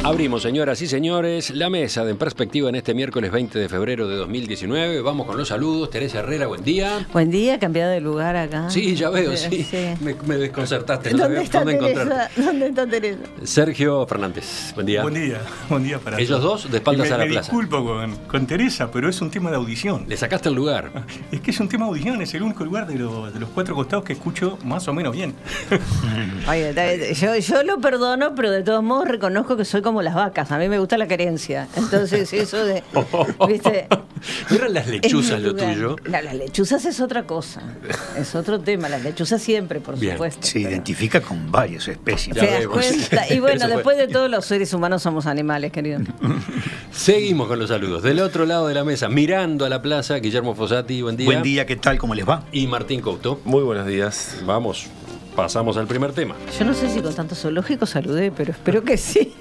Abrimos, señoras y señores, la mesa de En Perspectiva en este miércoles 20 de febrero de 2019. Vamos con los saludos. Teresa Herrera, buen día. Buen día, cambiado de lugar acá. Sí, ya veo, sí. Me desconcertaste. No ¿Dónde está Teresa? ¿Dónde está Teresa? Sergio Fernández, buen día. Buen día para ellos todos. Dos de espaldas a la plaza. Me disculpo con Teresa, pero es un tema de audición. Le sacaste el lugar. Es que es un tema de audición, es el único lugar de los cuatro costados que escucho más o menos bien. Oye, yo lo perdono, pero de todos modos reconozco que soy como las vacas. A mí me gusta la querencia. Entonces eso de... ¿viste? ¿No eran las lechuzas lo tuyo? No, las lechuzas es otra cosa. Es otro tema. Las lechuzas siempre, por supuesto. Se identifica con varias especies. ¿Te das cuenta? Y bueno, después de todo, los seres humanos somos animales, querido. Seguimos con los saludos. Del otro lado de la mesa, mirando a la plaza, Guillermo Fossati, buen día. Buen día, ¿qué tal? ¿Cómo les va? Y Martín Couto. Muy buenos días. Vamos, pasamos al primer tema. Yo no sé si con tanto zoológico saludé, pero espero que sí.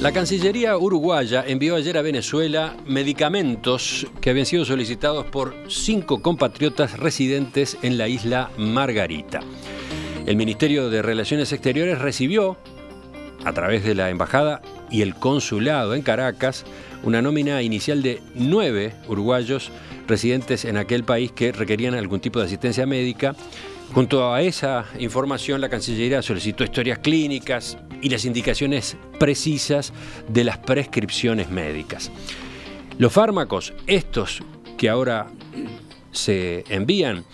La Cancillería uruguaya envió ayer a Venezuela medicamentos que habían sido solicitados por 5 compatriotas residentes en la isla Margarita. El Ministerio de Relaciones Exteriores recibió, a través de la Embajada y el Consulado en Caracas, una nómina inicial de 9 uruguayos residentes en aquel país que requerían algún tipo de asistencia médica. Junto a esa información, la Cancillería solicitó historias clínicas y las indicaciones precisas de las prescripciones médicas. Los fármacos, estos que ahora se envían,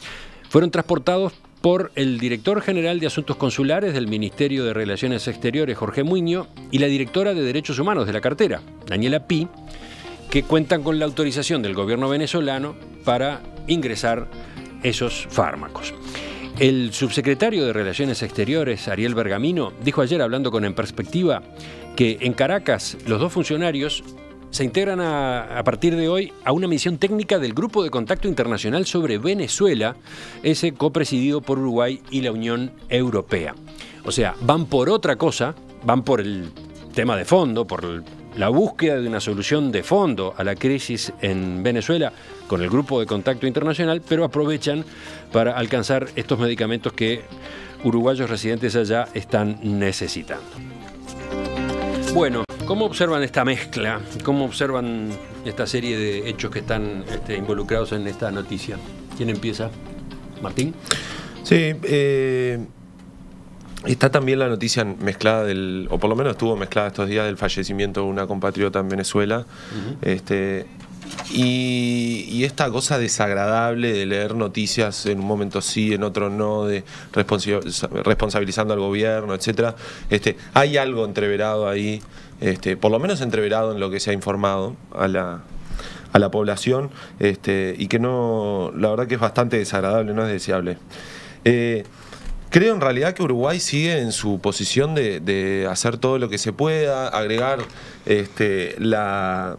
fueron transportados por el director general de Asuntos Consulares del Ministerio de Relaciones Exteriores, Jorge Muñoz, y la directora de Derechos Humanos de la cartera, Daniela Pi, que cuentan con la autorización del gobierno venezolano para ingresar esos fármacos. El subsecretario de Relaciones Exteriores, Ariel Bergamino, dijo ayer, hablando con En Perspectiva, que en Caracas los 2 funcionarios se integran a partir de hoy a una misión técnica del Grupo de Contacto Internacional sobre Venezuela, ese copresidido por Uruguay y la Unión Europea. O sea, van por otra cosa, van por el tema de fondo, por la búsqueda de una solución de fondo a la crisis en Venezuela con el Grupo de Contacto Internacional, pero aprovechan para alcanzar estos medicamentos que uruguayos residentes allá están necesitando. Bueno, ¿cómo observan esta mezcla? ¿Cómo observan esta serie de hechos que están involucrados en esta noticia? ¿Quién empieza? ¿Martín? Sí, está también la noticia mezclada o por lo menos estuvo mezclada estos días, del fallecimiento de una compatriota en Venezuela. Y esta cosa desagradable de leer noticias en un momento sí, en otro no, de responsabilizando al gobierno, etcétera. Hay algo entreverado ahí, por lo menos entreverado en lo que se ha informado a la población, y que no, la verdad que es bastante desagradable, no es deseable. Creo en realidad que Uruguay sigue en su posición de hacer todo lo que se pueda, agregar la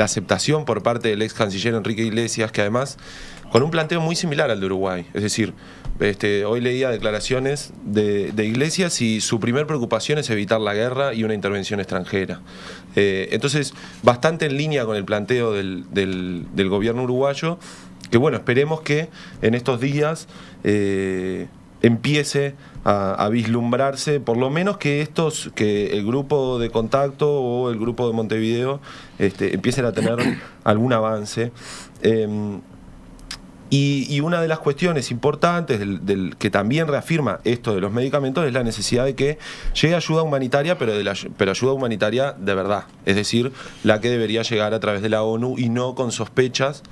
aceptación por parte del ex canciller Enrique Iglesias, que además con un planteo muy similar al de Uruguay. Es decir, hoy leía declaraciones de Iglesias y su primer preocupación es evitar la guerra y una intervención extranjera. Entonces, bastante en línea con el planteo del gobierno uruguayo, que bueno, esperemos que en estos días empiece a vislumbrarse, por lo menos que el grupo de contacto o el grupo de Montevideo empiecen a tener algún avance. Y una de las cuestiones importantes que también reafirma esto de los medicamentos es la necesidad de que llegue ayuda humanitaria, pero ayuda humanitaria de verdad. Es decir, la que debería llegar a través de la ONU y no con sospechas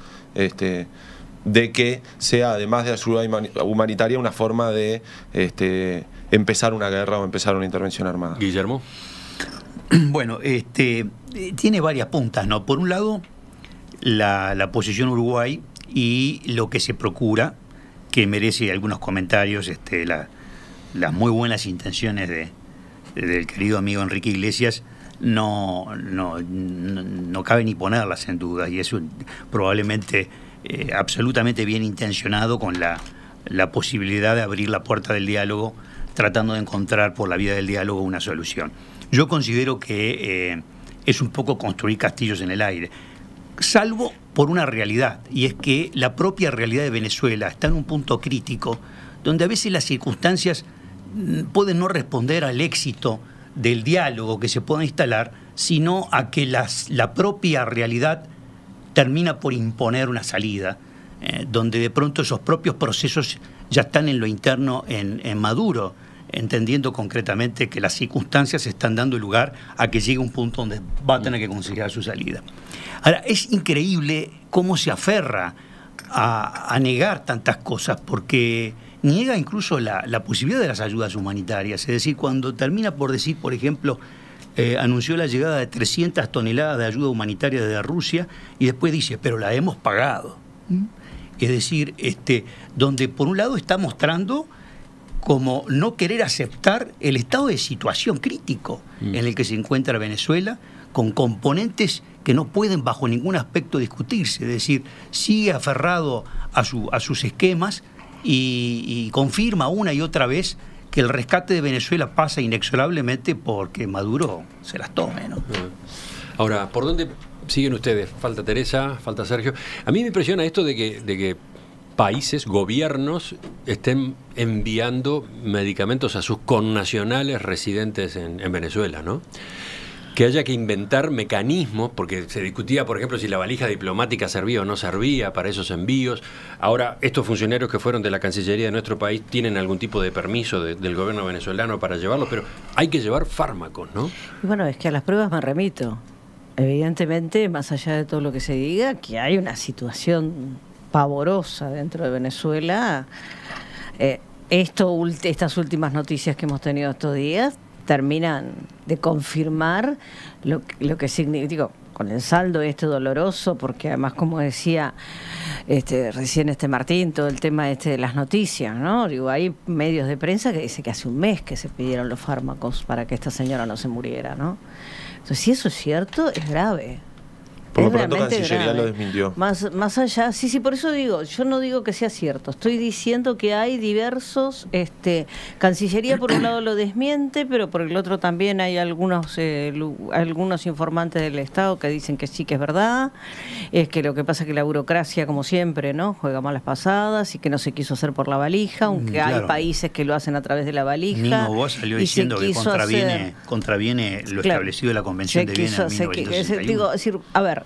de que sea, además de ayuda humanitaria, una forma de empezar una guerra o empezar una intervención armada. Guillermo. Bueno, tiene varias puntas, ¿no? Por un lado, la posición Uruguay y lo que se procura, que merece algunos comentarios, las muy buenas intenciones del querido amigo Enrique Iglesias, no cabe ni ponerlas en duda, y es probablemente absolutamente bien intencionado, con la posibilidad de abrir la puerta del diálogo, tratando de encontrar por la vía del diálogo una solución. Yo considero que es un poco construir castillos en el aire, salvo por una realidad, y es que la propia realidad de Venezuela está en un punto crítico donde a veces las circunstancias pueden no responder al éxito del diálogo que se pueda instalar, sino a que la propia realidad termina por imponer una salida, donde de pronto esos propios procesos ya están en lo interno en Maduro, entendiendo concretamente que las circunstancias están dando lugar a que llegue un punto donde va a tener que considerar su salida. Ahora, es increíble cómo se aferra a negar tantas cosas, porque niega incluso la posibilidad de las ayudas humanitarias. Es decir, cuando termina por decir, por ejemplo, anunció la llegada de 300 toneladas de ayuda humanitaria desde Rusia y después dice, pero la hemos pagado. Es decir, donde por un lado está mostrando como no querer aceptar el estado de situación crítico en el que se encuentra Venezuela, con componentes que no pueden bajo ningún aspecto discutirse. Es decir, sigue aferrado a sus esquemas y confirma una y otra vez que el rescate de Venezuela pasa inexorablemente porque Maduro se las tome, ¿no? Ahora, ¿por dónde siguen ustedes? Falta Teresa, falta Sergio. A mí me impresiona esto de que países, gobiernos, estén enviando medicamentos a sus connacionales residentes en Venezuela, ¿no? Que haya que inventar mecanismos, porque se discutía, por ejemplo, si la valija diplomática servía o no servía para esos envíos. Ahora, estos funcionarios que fueron de la Cancillería de nuestro país tienen algún tipo de permiso del gobierno venezolano para llevarlos, pero hay que llevar fármacos, ¿no? Y bueno, es que a las pruebas me remito. Evidentemente, más allá de todo lo que se diga, que hay una situación pavorosa dentro de Venezuela. Estas últimas noticias que hemos tenido estos días terminan de confirmar lo que significa, con el saldo doloroso, porque además, como decía recién Martín, todo el tema de las noticias, ¿no? Digo, hay medios de prensa que dicen que hace un mes que se pidieron los fármacos para que esta señora no se muriera, ¿no? Entonces, si eso es cierto, es grave. Por lo pronto Cancillería lo desmintió. Más allá, sí, por eso digo, yo no digo que sea cierto, estoy diciendo que hay diversos, Cancillería por un lado lo desmiente, pero por el otro también hay algunos informantes del Estado que dicen que sí, que es verdad, es que lo que pasa es que la burocracia, como siempre, ¿no?, juega malas pasadas y que no se quiso hacer por la valija, aunque claro, hay países que lo hacen a través de la valija. Nino Boa salió diciendo que contraviene lo establecido de la Convención de Viena en 1961. Es decir, a ver,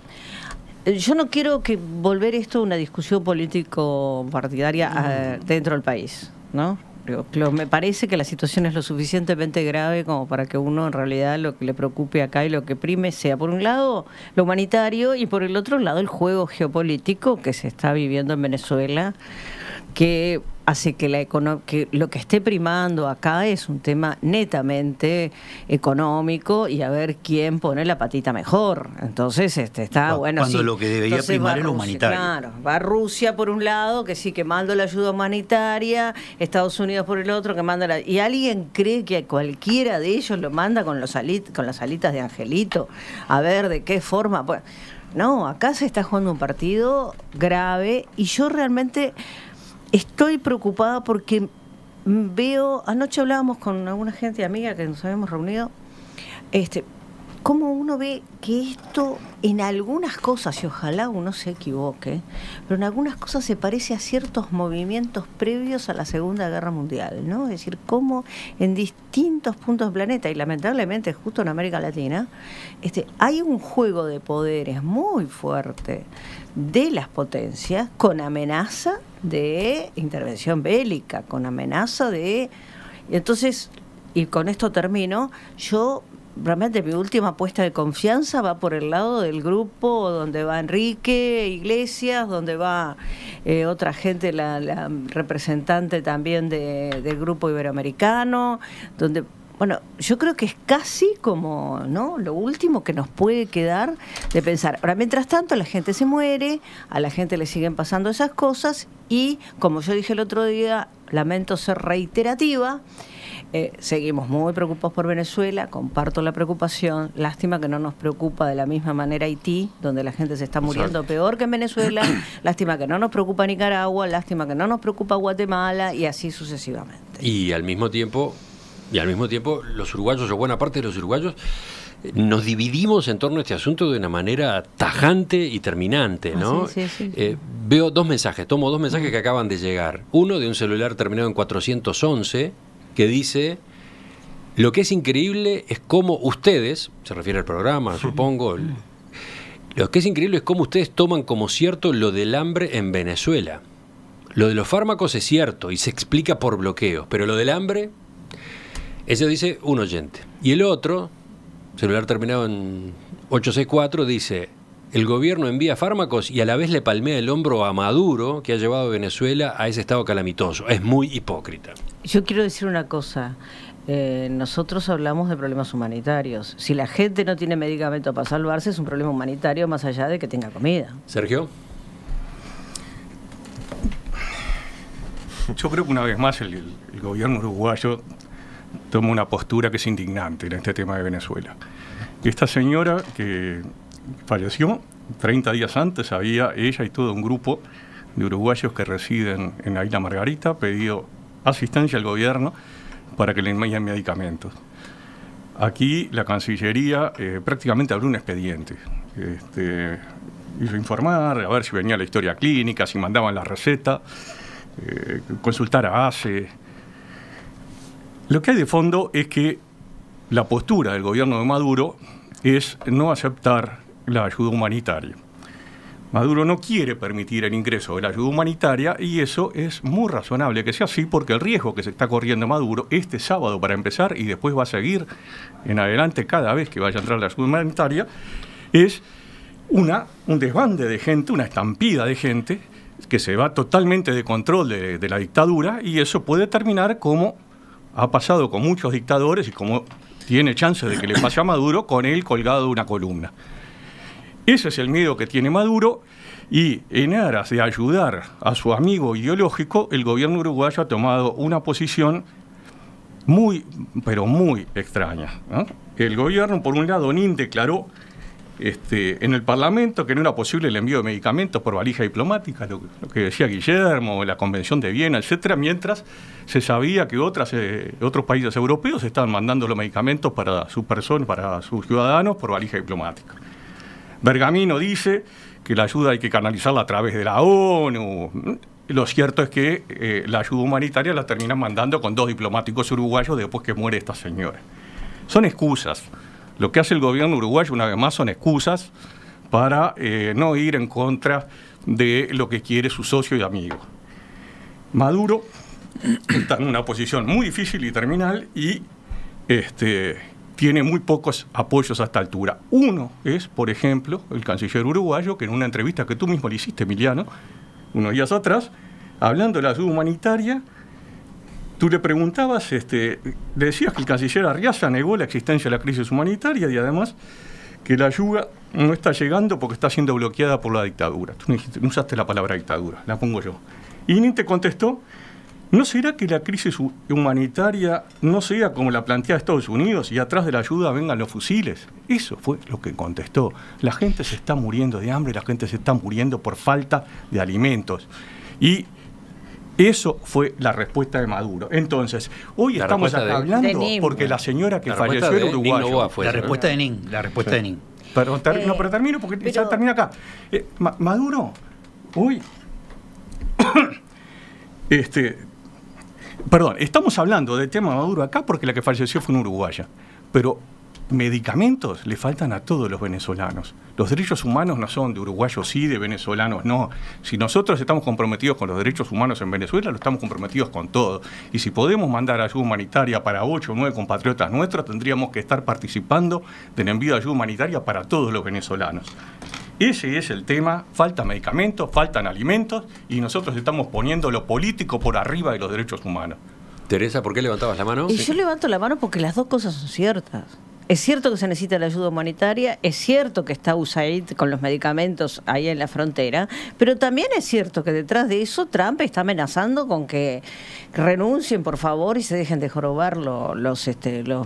yo no quiero volver esto una discusión político-partidaria dentro del país, ¿no? Me parece que la situación es lo suficientemente grave como para que uno en realidad lo que le preocupe acá y lo que prime sea, por un lado, lo humanitario y por el otro lado el juego geopolítico que se está viviendo en Venezuela, que hace que que lo que esté primando acá es un tema netamente económico y a ver quién pone la patita mejor. Entonces está bueno. Cuando sí, lo que debería primar es lo humanitario. Claro, va Rusia por un lado, que sí, que manda la ayuda humanitaria, Estados Unidos por el otro, que manda y alguien cree que cualquiera de ellos lo manda con las alitas de Angelito. A ver de qué forma. Bueno, no, acá se está jugando un partido grave y yo realmente estoy preocupada porque veo, anoche hablábamos con alguna gente amiga que nos habíamos reunido, cómo uno ve que esto en algunas cosas, y ojalá uno se equivoque, pero en algunas cosas se parece a ciertos movimientos previos a la Segunda Guerra Mundial, ¿no? Es decir, cómo en distintos puntos del planeta, y lamentablemente justo en América Latina, hay un juego de poderes muy fuerte de las potencias con amenaza de intervención bélica, con amenaza de... Entonces, y con esto termino, yo realmente mi última apuesta de confianza va por el lado del grupo donde va Enrique Iglesias, donde va otra gente, la representante también del grupo iberoamericano, donde... Bueno, yo creo que es casi como, ¿no?, lo último que nos puede quedar de pensar. Ahora, mientras tanto, la gente se muere, a la gente le siguen pasando esas cosas y, como yo dije el otro día, lamento ser reiterativa, seguimos muy preocupados por Venezuela, comparto la preocupación, lástima que no nos preocupa de la misma manera Haití, donde la gente se está muriendo peor que en Venezuela, lástima que no nos preocupa Nicaragua, lástima que no nos preocupa Guatemala y así sucesivamente. Y al mismo tiempo, los uruguayos, o buena parte de los uruguayos, nos dividimos en torno a este asunto de una manera tajante y terminante, ¿no? Sí. Veo tomo dos mensajes que acaban de llegar. Uno de un celular terminado en 411, que dice: lo que es increíble es cómo ustedes, se refiere al programa, supongo, lo que es increíble es cómo ustedes toman como cierto lo del hambre en Venezuela. Lo de los fármacos es cierto y se explica por bloqueos, pero lo del hambre, eso dice un oyente. Y el otro, celular terminado en 864, dice: el gobierno envía fármacos y a la vez le palmea el hombro a Maduro, que ha llevado a Venezuela a ese estado calamitoso. Es muy hipócrita. Yo quiero decir una cosa. Nosotros hablamos de problemas humanitarios. Si la gente no tiene medicamento para salvarse, es un problema humanitario más allá de que tenga comida. Sergio. Yo creo que una vez más el gobierno uruguayo toma una postura que es indignante en este tema de Venezuela. Esta señora que falleció 30 días antes, había ella y todo un grupo de uruguayos que residen en la isla Margarita pedido asistencia al gobierno para que le envíen medicamentos. Aquí la Cancillería prácticamente abrió un expediente. Hizo informar, a ver si venía la historia clínica, si mandaban la receta, consultar a ACE. Lo que hay de fondo es que la postura del gobierno de Maduro es no aceptar la ayuda humanitaria. Maduro no quiere permitir el ingreso de la ayuda humanitaria y eso es muy razonable que sea así porque el riesgo que se está corriendo Maduro este sábado para empezar y después va a seguir en adelante cada vez que vaya a entrar la ayuda humanitaria es un desbande de gente, una estampida de gente que se va totalmente de control de la dictadura y eso puede terminar como ha pasado con muchos dictadores y como tiene chance de que le pase a Maduro con él colgado de una columna. Ese es el miedo que tiene Maduro y en aras de ayudar a su amigo ideológico, el gobierno uruguayo ha tomado una posición muy, pero muy extraña, ¿no? El gobierno, por un lado, NIN declaró en el Parlamento que no era posible el envío de medicamentos por valija diplomática, lo que decía Guillermo, la Convención de Viena, etcétera, mientras se sabía que otros países europeos estaban mandando los medicamentos para sus personas, para sus ciudadanos por valija diplomática. Bergamino dice que la ayuda hay que canalizarla a través de la ONU. Lo cierto es que la ayuda humanitaria la terminan mandando con 2 diplomáticos uruguayos después que muere esta señora. Son excusas. Lo que hace el gobierno uruguayo, una vez más, son excusas para no ir en contra de lo que quiere su socio y amigo. Maduro está en una posición muy difícil y terminal y tiene muy pocos apoyos a esta altura. Uno es, por ejemplo, el canciller uruguayo, que en una entrevista que tú mismo le hiciste, Emiliano, unos días atrás, hablando de la ayuda humanitaria, tú le preguntabas, le decías que el canciller Arriaza negó la existencia de la crisis humanitaria y además que la ayuda no está llegando porque está siendo bloqueada por la dictadura. Tú no usaste la palabra dictadura, la pongo yo. Y NIN te contestó: ¿no será que la crisis humanitaria no sea como la plantea Estados Unidos y atrás de la ayuda vengan los fusiles? Eso fue lo que contestó. La gente se está muriendo de hambre, la gente se está muriendo por falta de alimentos. Y eso fue la respuesta de Maduro. Entonces, hoy estamos acá hablando porque la señora que falleció era uruguaya. La respuesta de NIN, la respuesta de NIN. Pero termino porque ya termina acá. Maduro, hoy... Perdón, estamos hablando del tema Maduro acá porque la que falleció fue una uruguaya, pero medicamentos le faltan a todos los venezolanos. Los derechos humanos no son de uruguayos sí, de venezolanos no. Si nosotros estamos comprometidos con los derechos humanos en Venezuela, lo estamos comprometidos con todo. Y si podemos mandar ayuda humanitaria para 8 o 9 compatriotas nuestros, tendríamos que estar participando del envío de ayuda humanitaria para todos los venezolanos. Ese es el tema, falta medicamentos, faltan alimentos y nosotros estamos poniendo lo político por arriba de los derechos humanos. Teresa, ¿por qué levantabas la mano? Y yo levanto la mano porque las dos cosas son ciertas. Es cierto que se necesita la ayuda humanitaria, es cierto que está USAID con los medicamentos ahí en la frontera, pero también es cierto que detrás de eso Trump está amenazando con que renuncien, por favor, y se dejen de jorobar los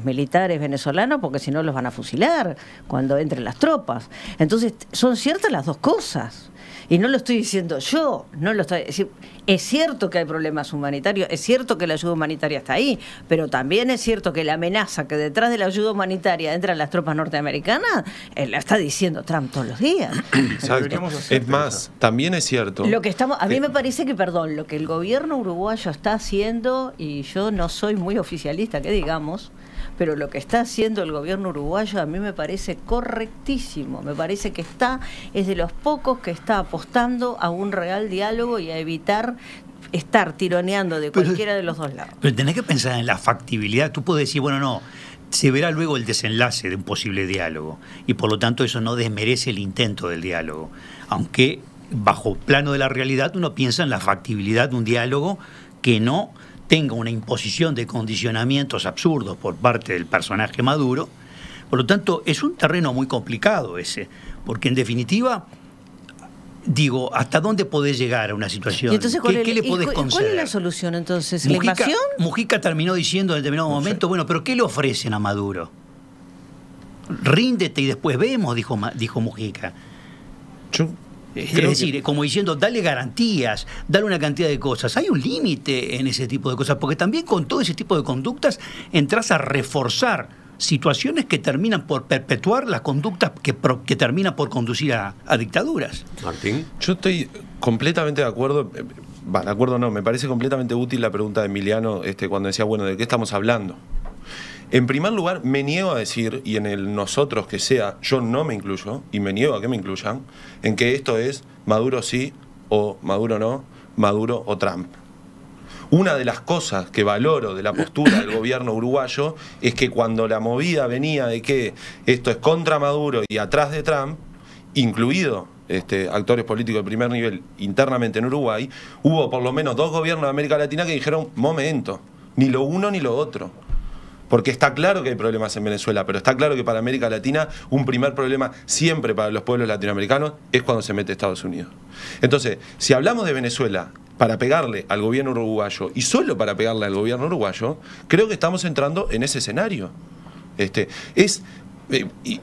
militares venezolanos, porque si no los van a fusilar cuando entren las tropas. Entonces, son ciertas las dos cosas. Y no lo estoy diciendo yo, no lo estoy diciendo. Es cierto que hay problemas humanitarios, es cierto que la ayuda humanitaria está ahí, pero también es cierto que la amenaza que detrás de la ayuda humanitaria entran las tropas norteamericanas, la está diciendo Trump todos los días. Exacto. Es más, también es cierto. Lo que estamos, a mí me parece que, perdón, lo que el gobierno uruguayo está haciendo, y yo no soy muy oficialista, que digamos, pero lo que está haciendo el gobierno uruguayo a mí me parece correctísimo. Me parece que es de los pocos que está apostando a un real diálogo y a evitar estar tironeando de cualquiera de los dos lados. Pero tenés que pensar en la factibilidad. Tú puedes decir, bueno, no, se verá luego el desenlace de un posible diálogo y por lo tanto eso no desmerece el intento del diálogo. Aunque bajo plano de la realidad uno piensa en la factibilidad de un diálogo que no tenga una imposición de condicionamientos absurdos por parte del personaje Maduro. Por lo tanto, es un terreno muy complicado ese, porque en definitiva, digo, ¿hasta dónde podés llegar a una situación? ¿Y entonces, ¿Qué le podés conceder? ¿Cuál es la solución entonces? ¿La Mujica, invasión? Mujica terminó diciendo en determinado momento, bueno, pero ¿qué le ofrecen a Maduro? Ríndete y después vemos, dijo Mujica. Es decir, como diciendo, dale garantías, dale una cantidad de cosas. Hay un límite en ese tipo de cosas, porque también con todo ese tipo de conductas entras a reforzar situaciones que terminan por perpetuar las conductas que terminan por conducir a dictaduras. Martín. Yo estoy completamente de acuerdo. De acuerdo no, me parece completamente útil la pregunta de Emiliano cuando decía, bueno, ¿de qué estamos hablando? En primer lugar, me niego a decir, y en el nosotros que sea, yo no me incluyo, y me niego a que me incluyan, en que esto es Maduro sí o Maduro no, Maduro o Trump. Una de las cosas que valoro de la postura del gobierno uruguayo es que cuando la movida venía de que esto es contra Maduro y atrás de Trump, incluido actores políticos de primer nivel internamente en Uruguay, hubo por lo menos 2 gobiernos de América Latina que dijeron, momento, ni lo uno ni lo otro. Porque está claro que hay problemas en Venezuela, pero está claro que para América Latina un primer problema siempre para los pueblos latinoamericanos es cuando se mete Estados Unidos. Entonces, si hablamos de Venezuela para pegarle al gobierno uruguayo y solo para pegarle al gobierno uruguayo, creo que estamos entrando en ese escenario.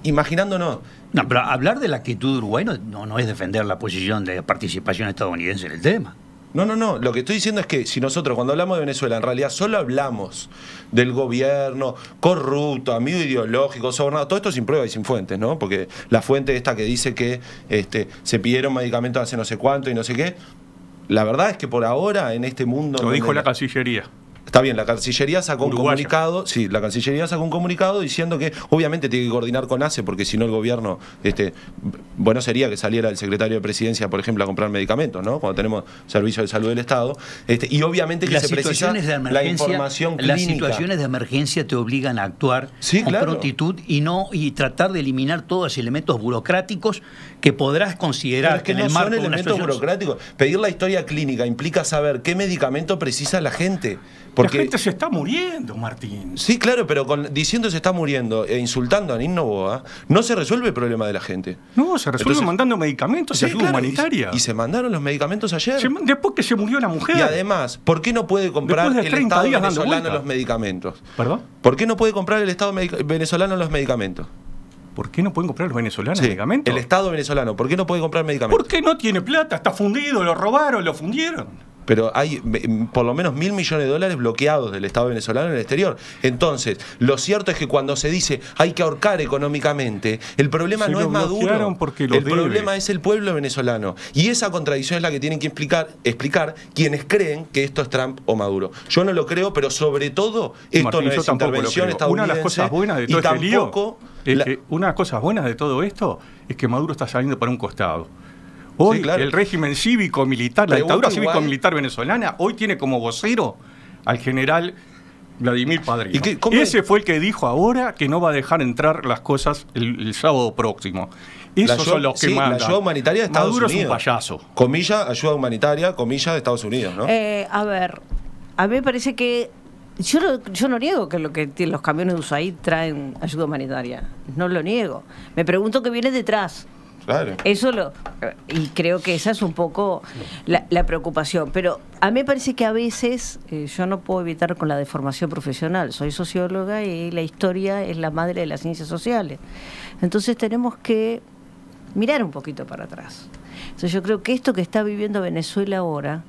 Imaginándonos... No, pero hablar de la actitud de Uruguay no es defender la posición de participación estadounidense en el tema. No. Lo que estoy diciendo es que si nosotros cuando hablamos de Venezuela en realidad solo hablamos del gobierno corrupto, amigo ideológico, sobornado, todo esto sin prueba y sin fuentes, ¿no? Porque la fuente esta que dice que se pidieron medicamentos hace no sé cuánto y no sé qué, la verdad es que por ahora en este mundo... Lo dijo la Cancillería. Está bien, la Cancillería sacó un Uruguaya. comunicado, sí, la Cancillería sacó un comunicado diciendo que obviamente tiene que coordinar con ACE porque si no el gobierno, bueno sería que saliera el secretario de Presidencia, por ejemplo, a comprar medicamentos, ¿no? Cuando tenemos servicio de salud del Estado, y obviamente que se precisa la información clínica. Las situaciones de emergencia te obligan a actuar con prontitud y tratar de eliminar todos los elementos burocráticos que podrás considerar que en no el marco son de una elementos situación burocráticos. Pedir la historia clínica implica saber qué medicamento precisa la gente. Porque la gente se está muriendo, Martín. Sí, claro, pero diciendo se está muriendo e insultando a Nin Noboa, no se resuelve el problema de la gente. No, se resuelve mandando medicamentos y ayuda humanitaria. Y se mandaron los medicamentos ayer. Después que se murió la mujer. Y además, ¿por qué no puede comprar el Estado venezolano los medicamentos? ¿Perdón? ¿Por qué no puede comprar el Estado venezolano los medicamentos? ¿Por qué no pueden comprar los venezolanos medicamentos? El Estado venezolano, ¿por qué no puede comprar medicamentos? Porque no tiene plata, está fundido, lo robaron, lo fundieron. Pero hay por lo menos $1.000 millones bloqueados del Estado venezolano en el exterior. Entonces, lo cierto es que cuando se dice hay que ahorcar económicamente, el problema no es Maduro. El problema es el pueblo venezolano. Y esa contradicción es la que tienen que explicar quienes creen que esto es Trump o Maduro. Yo no lo creo, pero sobre todo esto Martín, no es intervención estadounidense. Una de las cosas buenas de todo este lío es que una de las cosas buenas de todo esto es que Maduro está saliendo para un costado. Hoy el régimen cívico-militar, la dictadura cívico-militar venezolana, hoy tiene como vocero al general Vladimir Padrino. Ese fue el que dijo ahora que no va a dejar entrar las cosas el sábado próximo. Esos son los que mandan. La ayuda humanitaria de Estados Maduro Unidos. Es un payaso. Comilla, ayuda humanitaria, comilla de Estados Unidos, ¿no? A ver, a mí me parece que yo no niego que los camiones de USAID traen ayuda humanitaria. No lo niego. Me pregunto qué viene detrás. Claro. Y creo que esa es un poco la preocupación. Pero a mí me parece que a veces yo no puedo evitar con la deformación profesional. Soy socióloga y la historia es la madre de las ciencias sociales. Entonces tenemos que mirar un poquito para atrás. Entonces yo creo que esto que está viviendo Venezuela ahora,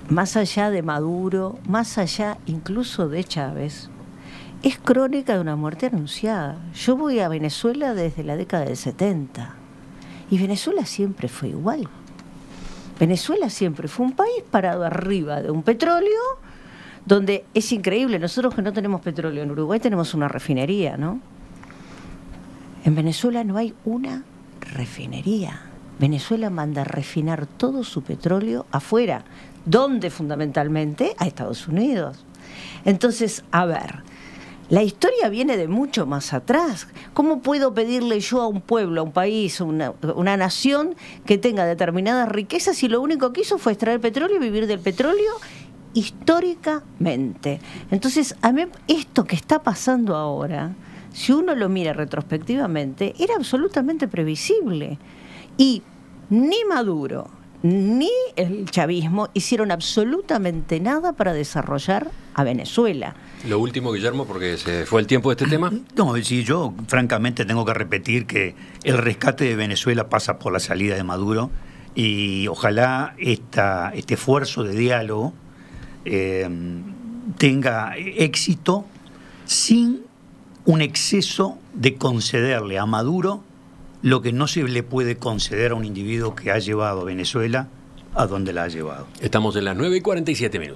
más allá de Maduro, más allá incluso de Chávez, es crónica de una muerte anunciada. Yo voy a Venezuela desde la década del 70 y Venezuela siempre fue igual. Venezuela siempre fue un país parado arriba de un petróleo, donde es increíble, nosotros que no tenemos petróleo en Uruguay tenemos una refinería, ¿no? En Venezuela no hay una refinería. Venezuela manda a refinar todo su petróleo afuera. ¿Dónde fundamentalmente? A Estados Unidos. Entonces, a ver, la historia viene de mucho más atrás. ¿Cómo puedo pedirle yo a un pueblo, a un país, una nación que tenga determinadas riquezas si lo único que hizo fue extraer petróleo y vivir del petróleo históricamente? Entonces, a mí esto que está pasando ahora, si uno lo mira retrospectivamente, era absolutamente previsible. Y ni Maduro ni el chavismo hicieron absolutamente nada para desarrollar a Venezuela. Lo último, Guillermo, porque se fue el tiempo de este tema. No, sí, yo francamente tengo que repetir que el rescate de Venezuela pasa por la salida de Maduro y ojalá este esfuerzo de diálogo tenga éxito sin un exceso de concederle a Maduro lo que no se le puede conceder a un individuo que ha llevado a Venezuela a donde la ha llevado. Estamos en las 9:47.